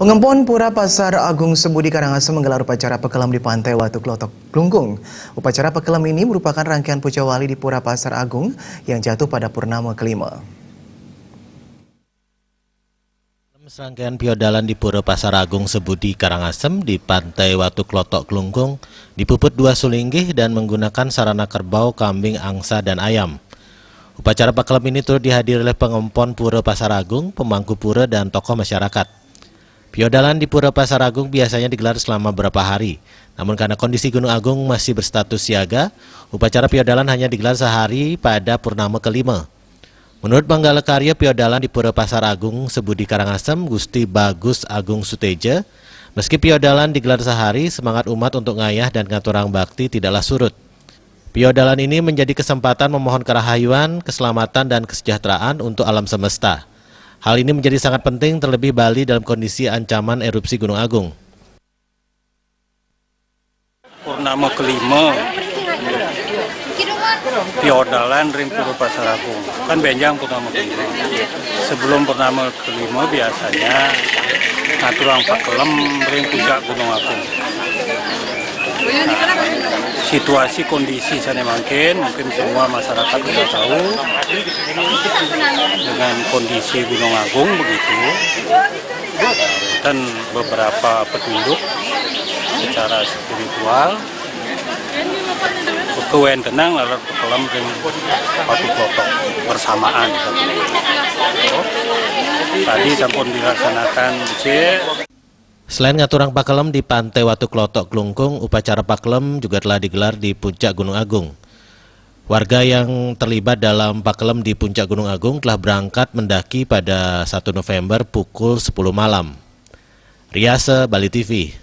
Pengempon Pura Pasar Agung Sebudi Karangasem menggelar upacara pekelam di Pantai Watu Klotok, Glunggung. Upacara pekelam ini merupakan rangkaian puja wali di Pura Pasar Agung yang jatuh pada purnama kelima. Serangkaian piodalan di Pura Pasar Agung Sebudi Karangasem di Pantai Watu Klotok, Glunggung dipuput 2 sulinggih dan menggunakan sarana kerbau, kambing, angsa, dan ayam. Upacara pekelam ini turut dihadiri oleh pengempon Pura Pasar Agung, pemangku pura, dan tokoh masyarakat. Piodalan di Pura Pasar Agung biasanya digelar selama beberapa hari. Namun karena kondisi Gunung Agung masih berstatus siaga, upacara piodalan hanya digelar sehari pada purnama kelima. Menurut Manggala Karya Piodalan di Pura Pasar Agung Sebudi Karangasem, Gusti Bagus Agung Suteja, meski piodalan digelar sehari, semangat umat untuk ngayah dan ngaturang bakti tidaklah surut. Piodalan ini menjadi kesempatan memohon kerahayuan, keselamatan, dan kesejahteraan untuk alam semesta. Hal ini menjadi sangat penting terlebih Bali dalam kondisi ancaman erupsi Gunung Agung. Purnama kelima piodalan ring Pura Pasar Agung kan benjang purnama kelima. Sebelum purnama kelima biasanya ngaturang pakelem ring puncak Gunung Agung. Situasi kondisi sana mungkin semua masyarakat sudah tahu dengan kondisi Gunung Agung begitu, dan beberapa petunjuk secara spiritual kewen tenang lalu kelam ring Watu Klotok bersamaan. Tadi sampun dilaksanakan Selain ngaturang pakelem di Pantai Watu Klotok, Glunggung, upacara pakelem juga telah digelar di Puncak Gunung Agung. Warga yang terlibat dalam pakelem di Puncak Gunung Agung telah berangkat mendaki pada 1 November pukul 10 malam. Riase, Bali TV.